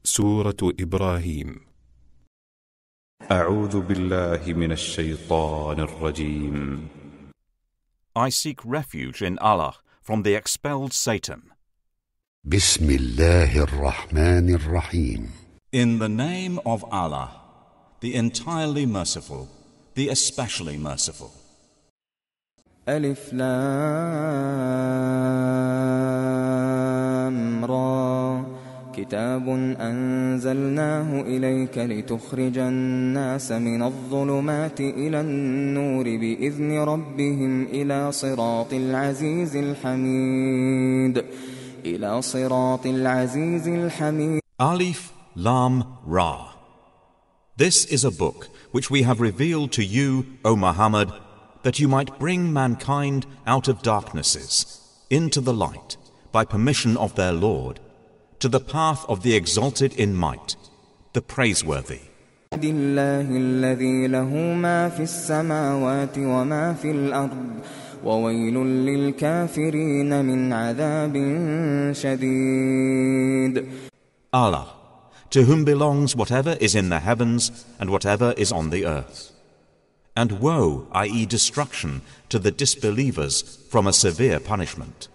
سورة إبراهيم. أعوذ بالله من الشيطان الرجيم. I seek refuge in Allah from the expelled Satan. بسم الله الرحمن الرحيم. In the name of Allah, the entirely merciful, the especially merciful. ألف لام را كتاب أنزلناه إليك لتخرج الناس من الظلمات إلى النور بإذن ربهم إلى صراط العزيز الحميد Alif Lam Ra. This is a book which we have revealed to you, O Muhammad, that you might bring mankind out of darknesses into the light by permission of their Lord, to the path of the exalted in might, the praiseworthy. وويل للكافرين من عذاب شديد. Allah, to whom belongs whatever is in the heavens and whatever is on the earth. And woe, i.e. destruction, to the disbelievers from a severe punishment.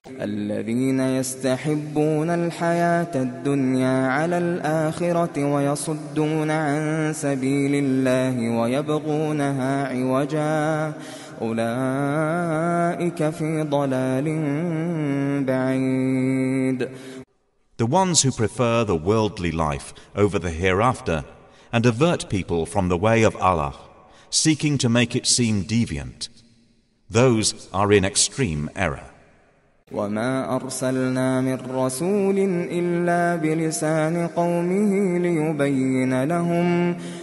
الذين يستحبون الحياة الدنيا على الآخرة ويصدون عن سبيل الله ويبغونها عوجا أولئك في ضلال بعيد. The ones who prefer the worldly life over the hereafter and avert people from the way of Allah, seeking to make it seem deviant, those are in extreme error. وما أرسلنا من رسول إلا بلسان قومه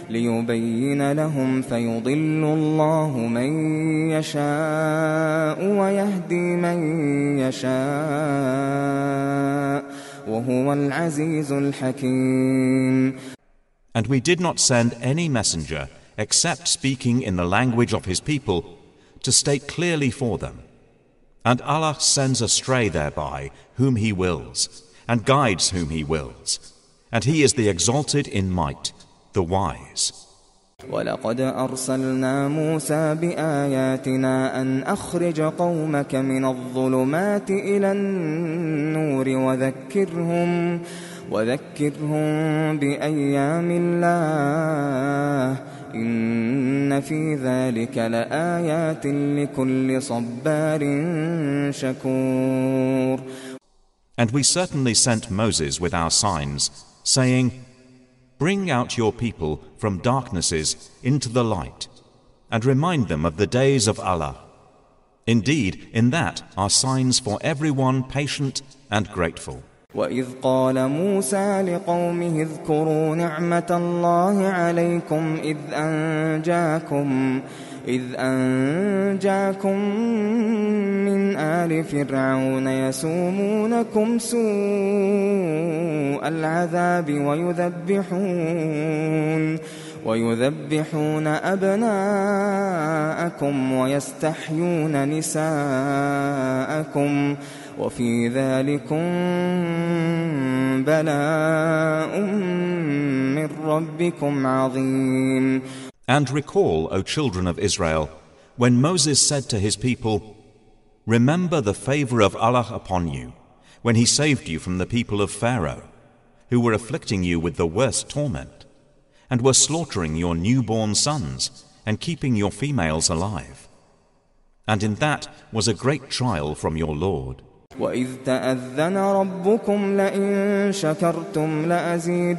ليبين لهم فيضل الله من يشاء ويهدي من يشاء وهو العزيز الحكيم. And we did not send any messenger except speaking in the language of his people to state clearly for them. And Allah sends astray thereby whom He wills, and guides whom He wills. And He is the exalted in might, the wise. وَلَقَدْ أَرْسَلْنَا مُوسَى بِآيَاتِنَا أَنْ أَخْرِجَ قَوْمَكَ مِنَ الظُّلُمَاتِ إِلَى النُّورِ وَذَكِّرْهُمْ بِأَيَّامِ اللَّهِ إن في ذلك لآيات لكل صبار شكور. And we certainly sent Moses with our signs, saying, Bring out your people from darknesses into the light, and remind them of the days of Allah. Indeed, in that are signs for everyone patient and grateful. وَإِذْ قَالَ مُوسَى لِقَوْمِهِ اذْكُرُوا نِعْمَةَ اللَّهِ عَلَيْكُمْ إِذْ أَنْجَاكُمْ مِنْ آلِ فِرْعَوْنَ يَسُومُونَكُمْ سُوءَ الْعَذَابِ ويذبحون أبناءكم ويستحيون نساءكم وفي ذلكم بلاء من ربكم عظيم. And recall, O children of Israel, when Moses said to his people, Remember the favor of Allah upon you, when He saved you from the people of Pharaoh, who were afflicting you with the worst torment, and were slaughtering your newborn sons, and keeping your females alive. And in that was a great trial from your Lord. وَإِذْ تَأَذَّنَ رَبُّكُمْ لَئِن شَكَرْتُمْ لَأَزِيدَنَّكُمْ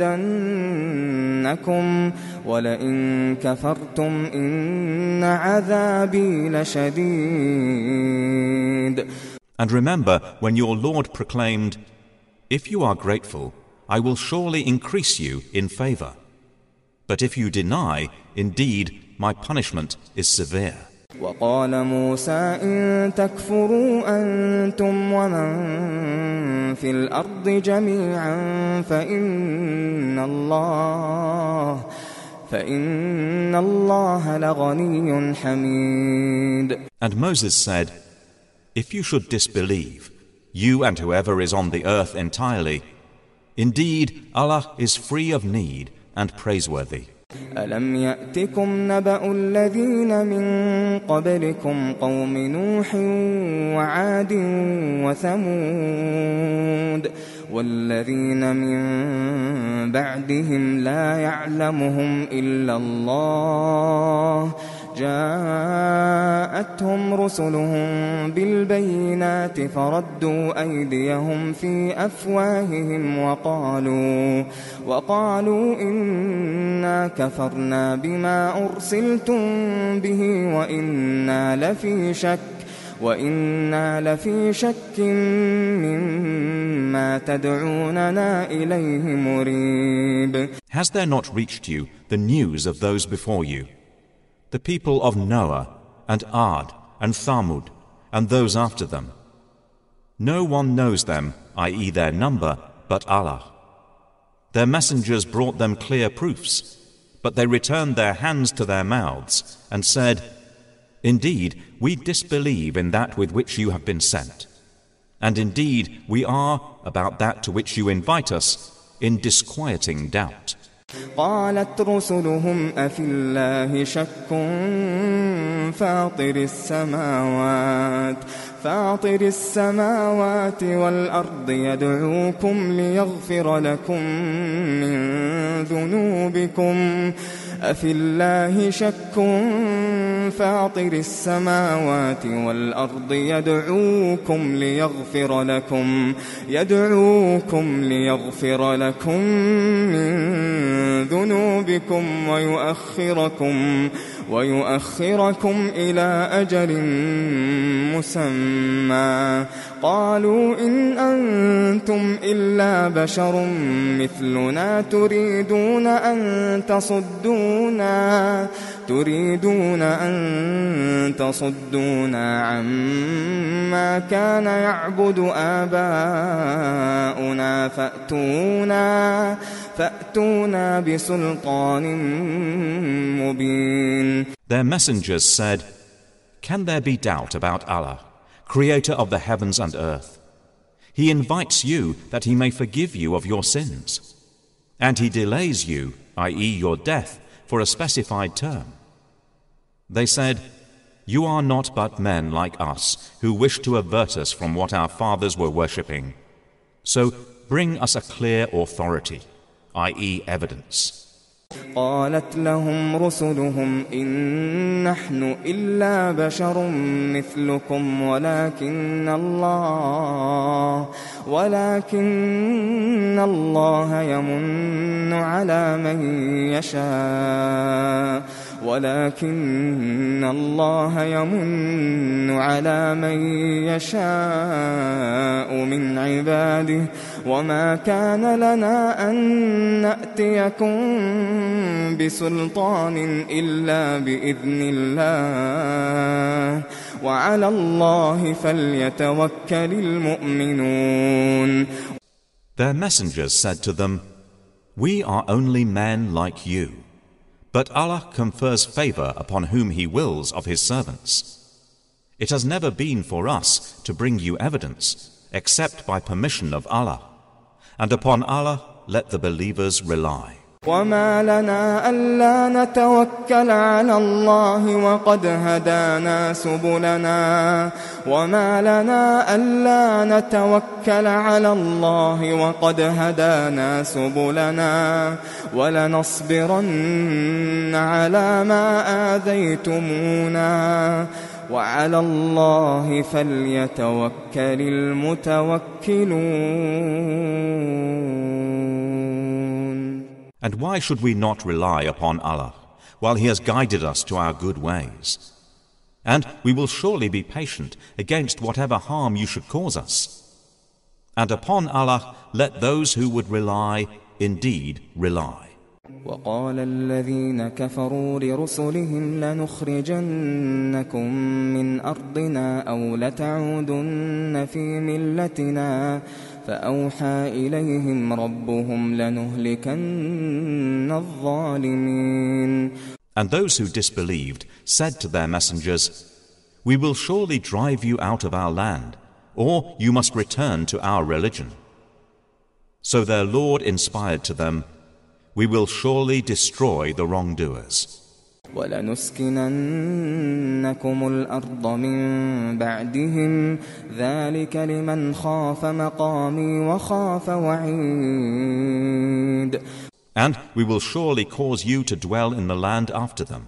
وَلَئِن كَفَرْتُمْ إِنَّ عَذَابِي لَشَدِيدٌ. And remember when your Lord proclaimed, If you are grateful, I will surely increase you in favor. But if you deny, indeed, my punishment is severe. وقال موسى إن تكفروا أنتم ومن في الأرض جميعا فإن الله لغني حميد. And Moses said, If you should disbelieve, you and whoever is on the earth entirely, Indeed, Allah is free of need and praiseworthy. ألم يأتكم نبأ الذين من قبلكم قوم نوح وعاد وثمود والذين من بعدهم لا يعلمهم إلا الله جاءتهم رسلهم بالبينات فردوا أيديهم في أفواههم وقالوا إنا كفرنا بما أرسلتم به وإنا لفي شك مما تدعوننا إليه مريب. Has there not reached you the news of those before you, the people of Noah and Ad and Thamud and those after them? No one knows them, i.e. their number, but Allah. Their messengers brought them clear proofs, but they returned their hands to their mouths and said, Indeed, we disbelieve in that with which you have been sent. And indeed, we are, about that to which you invite us, in disquieting doubt. قالت رسلهم أفي الله شك فاطر السماوات والأرض يدعوكم ليغفر لكم من ذنوبكم أفي الله شك فاطر السماوات والأرض يدعوكم ليغفر لكم من ذنوبكم ويؤخركم إلى أجل مسمى قالوا إن أنتم إلا بشر مثلنا تريدون أن تصدونا عما كان يعبد آباؤنا فأتونا بسلطان مبين. Their messengers said, Can there be doubt about Allah, creator of the heavens and earth? He invites you that he may forgive you of your sins, and he delays you, i.e. your death, for a specified term. They said, You are not but men like us, who wish to avert us from what our fathers were worshipping. So bring us a clear authority, i.e. evidence. قالت لهم رسلهم إن نحن إلا بشر مثلكم ولكن الله يمن على من يشاء من عباده وما كان لنا أن نأتيكم بسلطان إلا بإذن الله وعلى الله فليتوكل المؤمنون. Their messengers said to them, We are only men like you, but Allah confers favor upon whom He wills of His servants. It has never been for us to bring you evidence except by permission of Allah, and upon Allah let the believers rely. وما لنا ألا نتوكل على الله وقد هدانا سبلنا ولنصبرن على ما آذيتمونا وعلى الله فليتوكل المتوكلون. And why should we not rely upon Allah while He has guided us to our good ways? And we will surely be patient against whatever harm you should cause us. And upon Allah let those who would rely indeed rely. وقال الذين كفروا لرسلهم لنخرجنكم من أرضنا أو لتعودن في ملتنا فأوحى إليهم ربهم لنهلكن الظالمين. And those who disbelieved said to their messengers, We will surely drive you out of our land, or you must return to our religion. So their Lord inspired to them, "We will surely destroy the wrongdoers." وَلَنُسْكِنَنَّكُمُ الْأَرْضَ مِنْ بَعْدِهِمْ ذَلِكَ لِمَنْ خَافَ مَقَامِي وَخَافَ وَعِيدِ. And we will surely cause you to dwell in the land after them.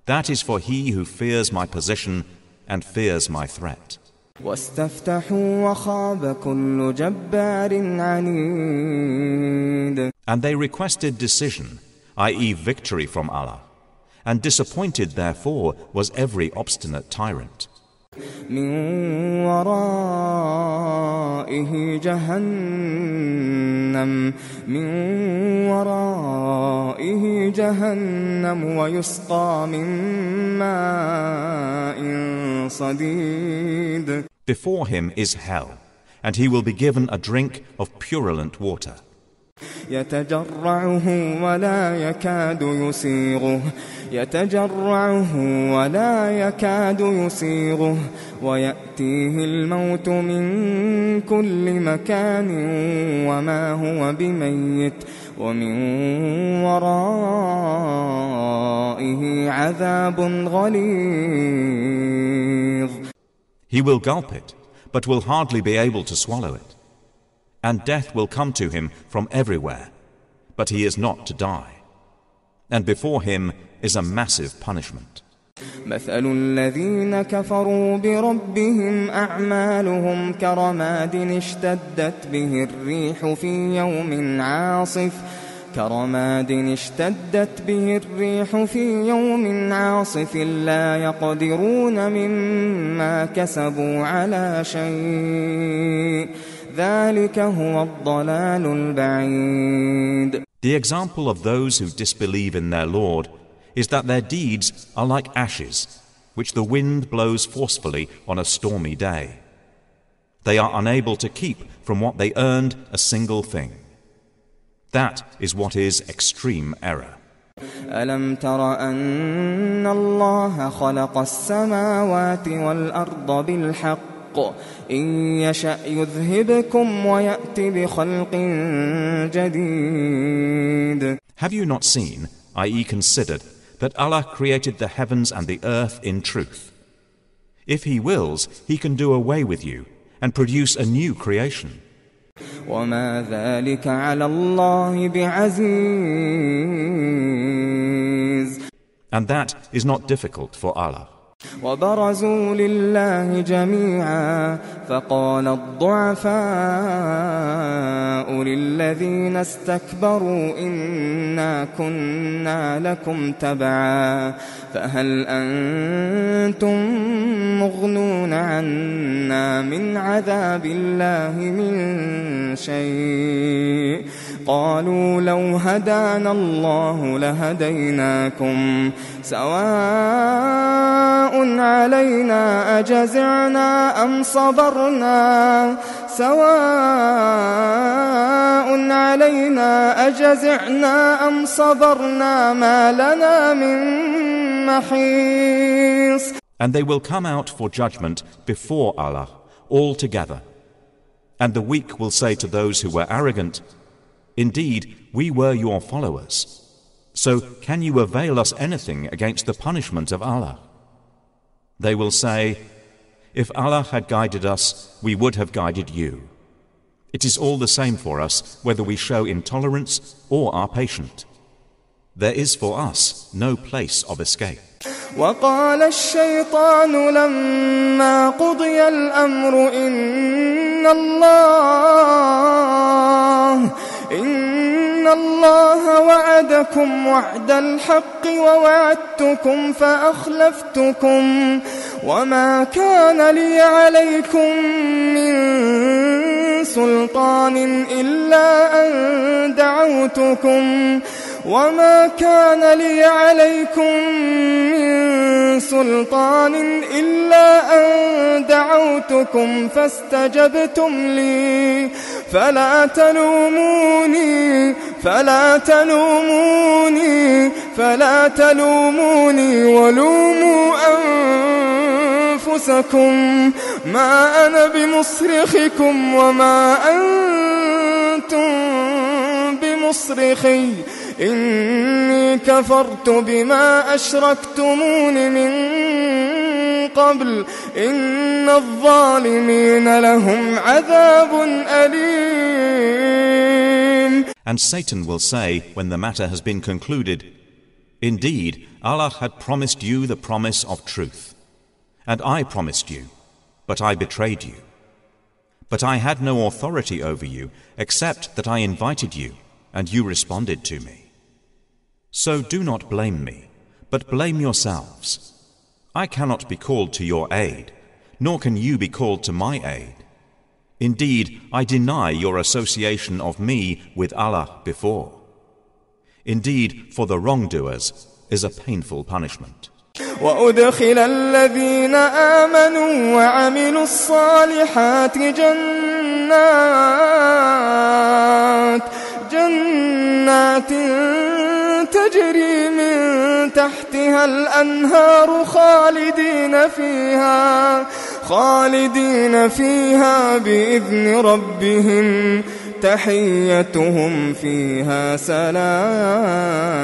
That is for he who fears my position and fears my threat. وَاسْتَفْتَحُوا وَخَابَ كُلُّ جَبَّارٍ عَنِيدٍ. And they requested decision, i.e. victory from Allah, and disappointed therefore was every obstinate tyrant. مِنْ وَرَائِهِ جَهَنَّمُ وَيُسْقَى مِنْ مَاءٍ صَدِيدٍ. Before him is hell, and he will be given a drink of purulent water. يتجرعه ولا يكاد يسيغه ويأتيه الموت من كل مكان وما هو بميت ومن ورائه عذاب غليظ. He will gulp it, but will hardly be able to swallow it. And death will come to him from everywhere, but he is not to die. And before him is a massive punishment. مثل الذين كفروا بربهم أعمالهم كرماد اشتدت به الريح في يوم عاصف لا يقدرون مما كسبوا على شيء ذلك هو الضلال البعيد. The example of those who disbelieve in their Lord is that their deeds are like ashes, which the wind blows forcefully on a stormy day. They are unable to keep from what they earned a single thing. That is what is extreme error. ألم تر أن الله خلق السماوات والأرض بالحق إن يشأ يذهبكم ويأتي بخلق جديد. Have you not seen, i.e. considered, that Allah created the heavens and the earth in truth? If He wills, He can do away with you and produce a new creation. وما ذلك على الله بعزيز. And that is not difficult for Allah. وبرزوا لله جميعا فقال الضعفاء للذين استكبروا إنا كنا لكم تبعا فهل أنتم مغنون عنا من عذاب الله من شيء قالوا لو هدانا الله لهديناكم سواء علينا أجزعنا أم صبرنا ما لنا من محيص. And they will come out for judgment before Allah all together. And the weak will say to those who were arrogant, "Indeed, we were your followers. So can you avail us anything against the punishment of Allah?" They will say, "If Allah had guided us, we would have guided you. It is all the same for us whether we show intolerance or are patient. There is for us no place of escape." وقال الشيطان لما قضي الأمر إن الله وعدكم وعد الحق ووعدتكم فأخلفتكم وما كان لي عليكم من سلطان إلا أن دعوتكم فاستجبتم لي فلا تلوموني ولوموا أنفسكم ما أنا بمصرخكم وما أنتم مصرخي إني كفرت بما أشركتمون من قبل إن الظالمين لهم عذاب أليم. And Satan will say, when the matter has been concluded, indeed, Allah had promised you the promise of truth, and I promised you, but I betrayed you. But I had no authority over you, except that I invited you, and you responded to me. So do not blame me, but blame yourselves. I cannot be called to your aid, nor can you be called to my aid. Indeed, I deny your association of me with Allah before. Indeed, for the wrongdoers is a painful punishment. وأدخل الذين آمنوا وعملوا الصالحات جنات تجري من تحتها الأنهار خالدين فيها بإذن ربهم تحيتهم فيها سلام.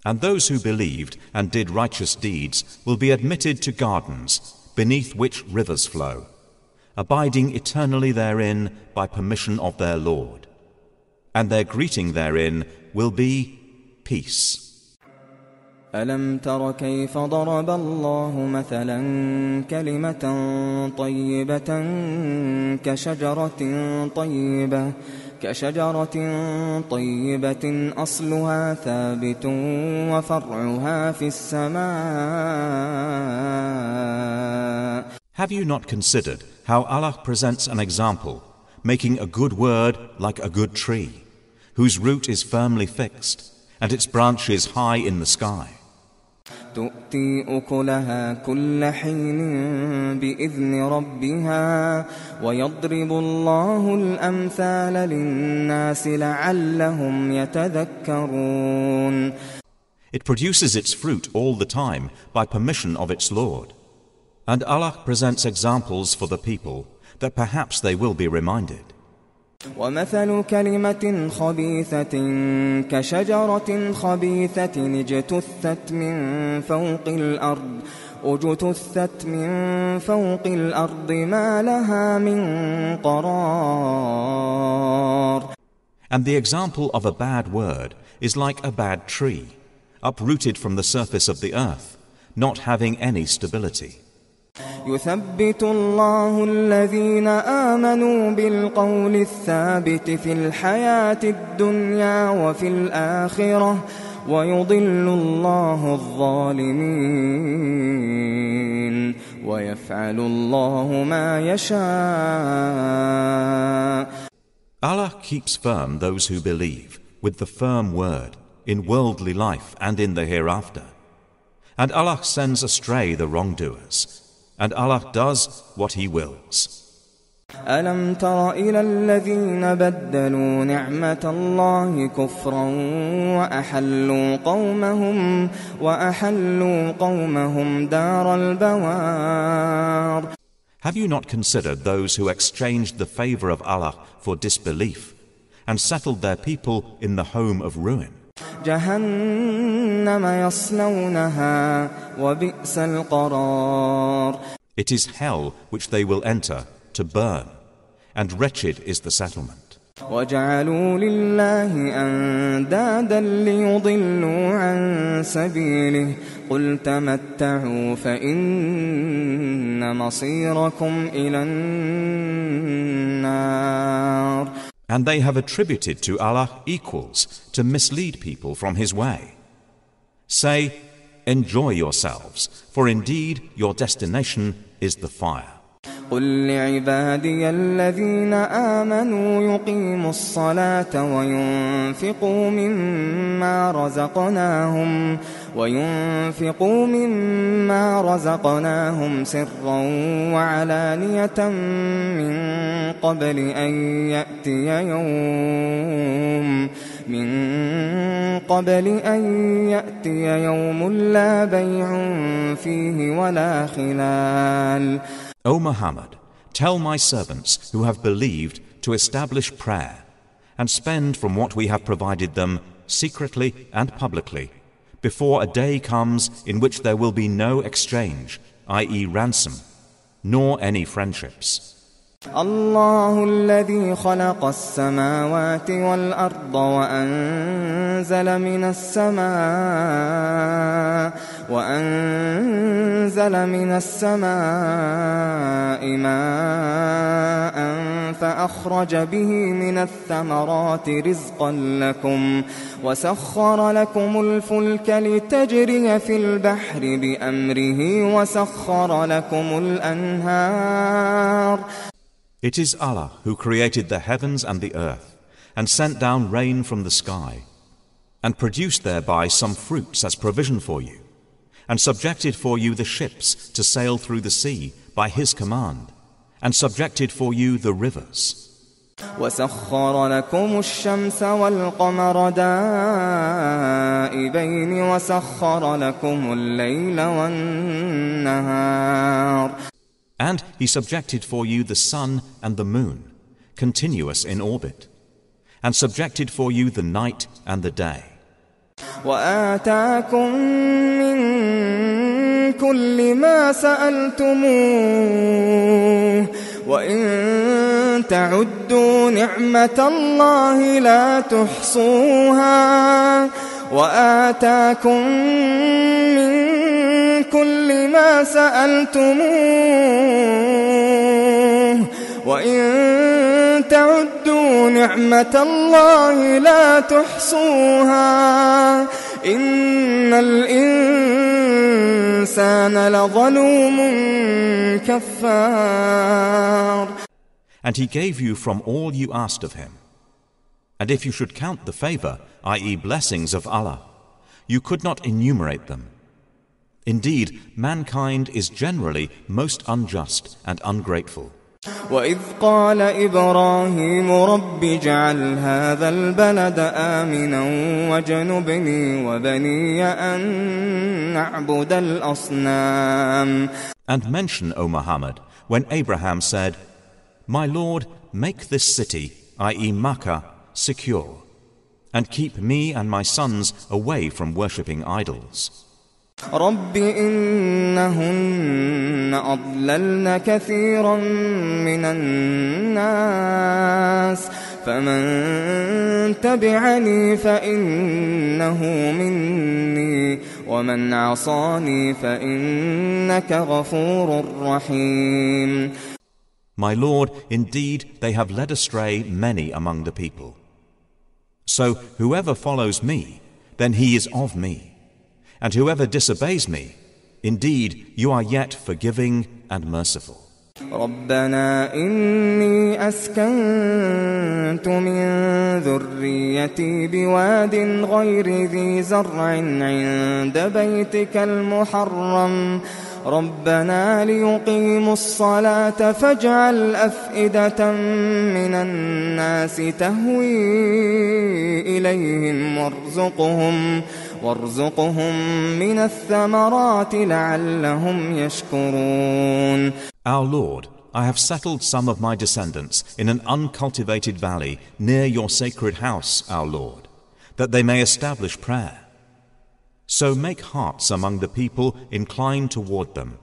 And those who believed and did righteous deeds will be admitted to gardens beneath which rivers flow, abiding eternally therein by permission of their Lord. And their greeting therein will be peace. ألم تر كيف ضرب الله مثلا كلمة طيبة كشجرة طيبة أصلها ثابت وفرعها في السماء. Have you not considered how Allah presents an example, making a good word like a good tree, whose root is firmly fixed, and its branches high in the sky? تؤتي أكلها كل حين بإذن ربها ويضرب الله الأمثال للناس لعلهم يتذكرون. It produces its fruit all the time by permission of its Lord. And Allah presents examples for the people that perhaps they will be reminded. ومثل كلمة خبيثة كشجرة خبيثة اجتثت من فوق الأرض ما لها من قرار. And the example of a bad word is like a bad tree, uprooted from the surface of the earth, not having any stability. يثبت الله الذين آمنوا بالقول الثابت في الحياة الدنيا وفي الآخرة ويضل الله الظالمين ويفعل الله ما يشاء. Allah keeps firm those who believe with the firm word in worldly life and in the hereafter. And Allah sends astray the wrongdoers. And Allah does what He wills. ألم تر إلى الذين بدلوا نعمة الله كفرا وأحلوا قومهم دار البوار. Have you not considered those who exchanged the favor of Allah for disbelief and settled their people in the home of ruin? جهنم يصلونها وبئس القرار. It is hell which they will enter to burn, and wretched is the settlement. وجعلوا لله أندادا ليضلوا عن سبيله قل تمتعوا فإن مصيركم إلى النار. And they have attributed to Allah equals to mislead people from His way. Say, enjoy yourselves, for indeed your destination is the fire. قل لعبادي الذين آمنوا يقيموا الصلاة وينفقوا مما رزقناهم سرا وعلانية من قبل أن يأتي يوم لا بيع فيه ولا خلال. O Muhammad, Tell my servants who have believed to establish prayer and spend from what we have provided them secretly and publicly before a day comes in which there will be no exchange, i.e. ransom, nor any friendships. الله الذي خلق السماوات والأرض وأنزل من السماء ماء فأخرج به من الثمرات رزقا لكم وسخر لكم الفلك لتجري في البحر بأمره وسخر لكم الأنهار. It is Allah who created the heavens and the earth, and sent down rain from the sky, and produced thereby some fruits as provision for you, and subjected for you the ships to sail through the sea by His command, and subjected for you the rivers. وسخر لكم الشمس والقمر دائبين وسخر لكم الليل والنهار. And He subjected for you the sun and the moon, continuous in orbit, and subjected for you the night and the day. وآتاكم من كل ما سألتموه وإن تعدوا نعمة الله لا تحصوها. وآتاكم من كل ما سألتموه وإن تعدوا نعمة الله لا تحصوها إن الإنسان لظلوم كفار. And He gave you from all you asked of Him. And if you should count the favor, i.e. blessings of Allah, you could not enumerate them. Indeed, mankind is generally most unjust and ungrateful. وإذ قال إبراهيم رب اجعل هذا البلد آمنا واجنبني وبني أن نعبد الأصنام. And mention, O Muhammad, when Abraham said, My Lord, make this city, i.e. Makkah, secure, and keep me and my sons away from worshipping idols. رب إنهن أضللن كثيرا من الناس فمن تبعني فإنه مني ومن عصاني فإنك غفور رحيم. My Lord, indeed they have led astray many among the people. So whoever follows me, then he is of me. And whoever disobeys me, indeed you are yet forgiving and merciful. ربنا إني أسكنت من ذريتي بواد غير ذي زرع عند بيتك المحرم ربنا ليقيموا الصلاة فاجعل أفئدة من الناس تهوي إليهم وارزقهم من الثمرات لعلهم يشكرون. Our Lord, I have settled some of my descendants in an uncultivated valley near your sacred house, our Lord, that they may establish prayer. So make hearts among the people inclined toward them,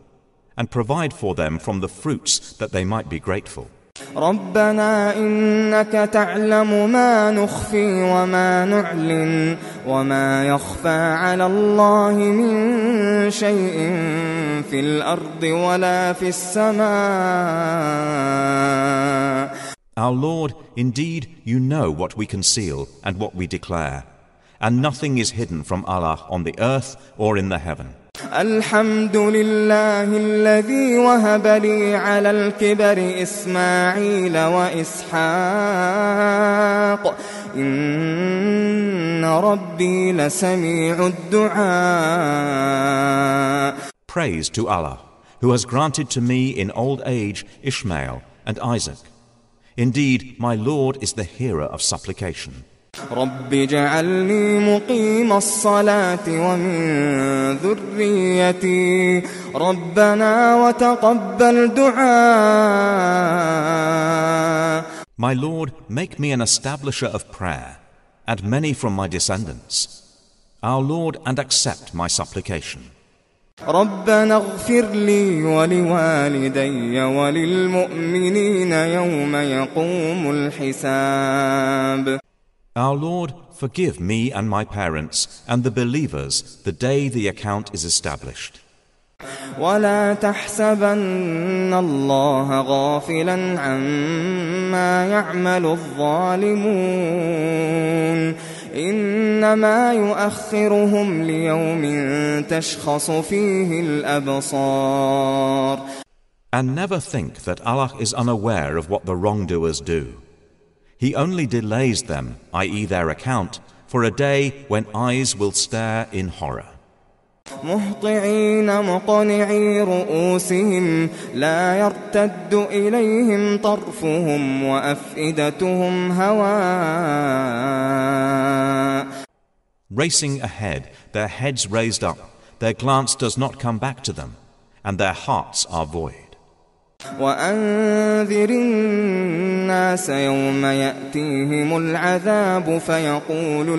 and provide for them from the fruits that they might be grateful. ربنا إنك تعلم ما نخفي وما نعلن وما يخفى على الله من شيء في الأرض ولا في السماء. Our Lord, indeed you know what we conceal and what we declare, and nothing is hidden from Allah on the earth or in the heaven. الحمد لله الذي وهب لي على الكبر إسماعيل وإسحاق إن ربي لسميع الدعاء. Praise to Allah, who has granted to me in old age Ishmael and Isaac. Indeed, my Lord is the hearer of supplication. رب اجعلني مقيم الصلاة ومن ذريتي ربنا وتقبل دعاء. My Lord, make me an establisher of prayer, and many from my descendants. Our Lord, and accept my supplication. ربنا اغفر لي ولوالدي وللمؤمنين يوم يقوم الحساب. Our Lord, forgive me and my parents and the believers the day the account is established. ولا تحسبن الله غافلا عما يعمل الظالمون إنما يؤخرهم ليوم تشخص فيه الأبصار. And never think that Allah is unaware of what the wrongdoers do. He only delays them, i.e. their account, for a day when eyes will stare in horror. مهطعين مقنعي رؤوسهم لا يرتد إليهم طرفهم وأفئدتهم هواء. Racing ahead, their heads raised up, their glance does not come back to them, and their hearts are void. وأنذر الناس يوم يأتيهم العذاب فيقول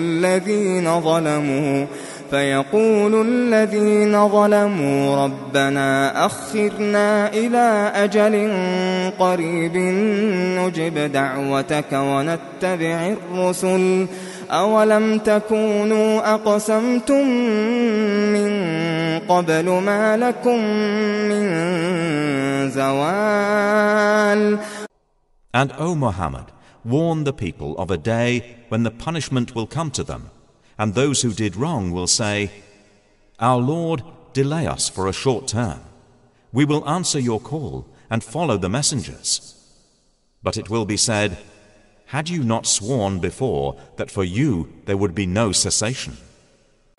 الذين ظلموا ربنا أخرنا إلى أجل قريب نجب دعوتك ونتبع الرسل أولم تكونوا أقسمتم من قبل ما لكم من زوال. And O Muhammad, warn the people of a day when the punishment will come to them, and those who did wrong will say, Our Lord, delay us for a short term. We will answer your call and follow the messengers. But it will be said, Had you not sworn before that for you there would be no cessation?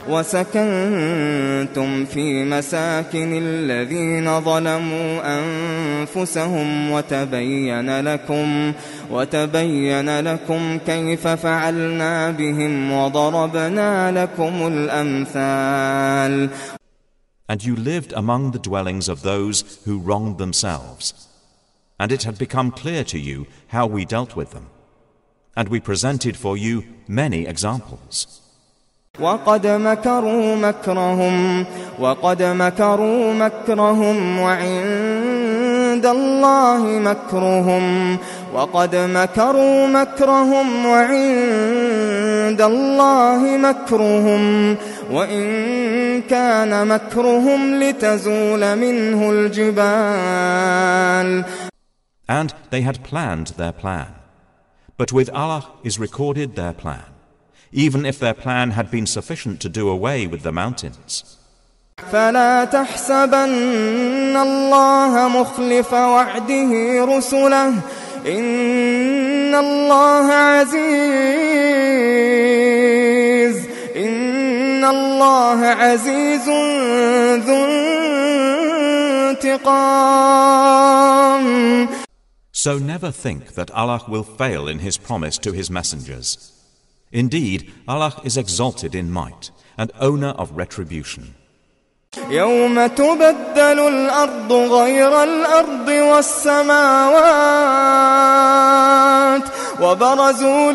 وسكنتم في مساكن الذين ظلموا أنفسهم وتبين لكم كيف فعلنا بهم وضربنا لكم الأمثال. And you lived among the dwellings of those who wronged themselves, and it had become clear to you how we dealt with them, and we presented for you many examples. وقد مكروا مكرهم وعند الله مكرهم وإن كان مكرهم لتزول منه الجبال. And they had planned their plan, but with Allah is recorded their plan, even if their plan had been sufficient to do away with the mountains. فلا تحسبن الله مخلف وعده رسله إن الله عزيز ذو انتقام. So never think that Allah will fail in His promise to His messengers. Indeed, Allah is exalted in might and owner of retribution. يوم تبدل الأرض غير الأرض والسماوات وبرزوا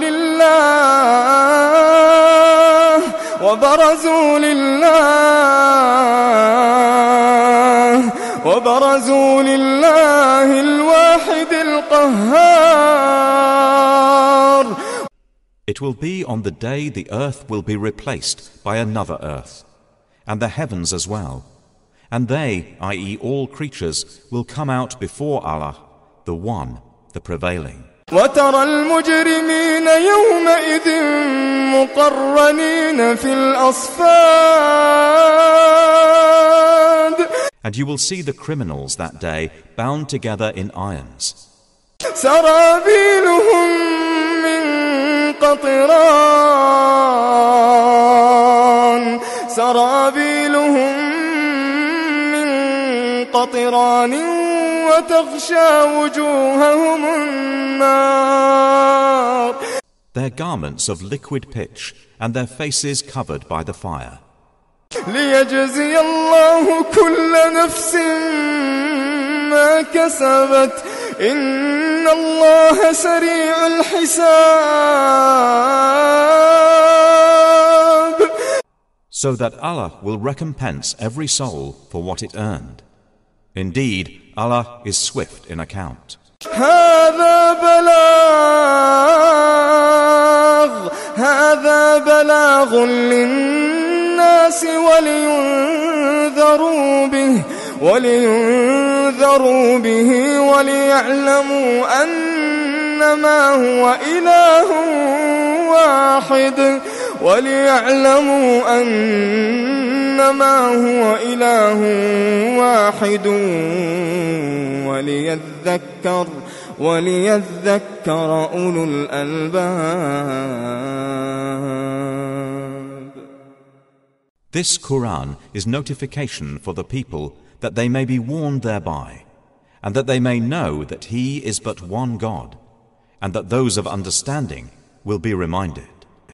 لله الواحد القهار. It will be on the day the earth will be replaced by another earth, and the heavens as well, and they, i.e. all creatures, will come out before Allah, the One, the Prevailing. وترى المجرمين يومئذ مقرنين في الأصفاد. And you will see the criminals that day bound together in irons. سرابيلهم من قطران وتغشى وجوههم النار. Their their garments of liquid pitch, and their faces covered by the fire. ليجزي الله كل نفس ما كسبت إن الله سريع الحساب. So that Allah will recompense every soul for what it earned. Indeed, Allah is swift in account. هذا بلاغ للناس ولينذروا به وليعلموا أنما هو إله واحد وليذكر أولو الألباب. This Quran is notification for the people that they may be warned thereby, and that they may know that He is but one God, and that those of understanding will be reminded.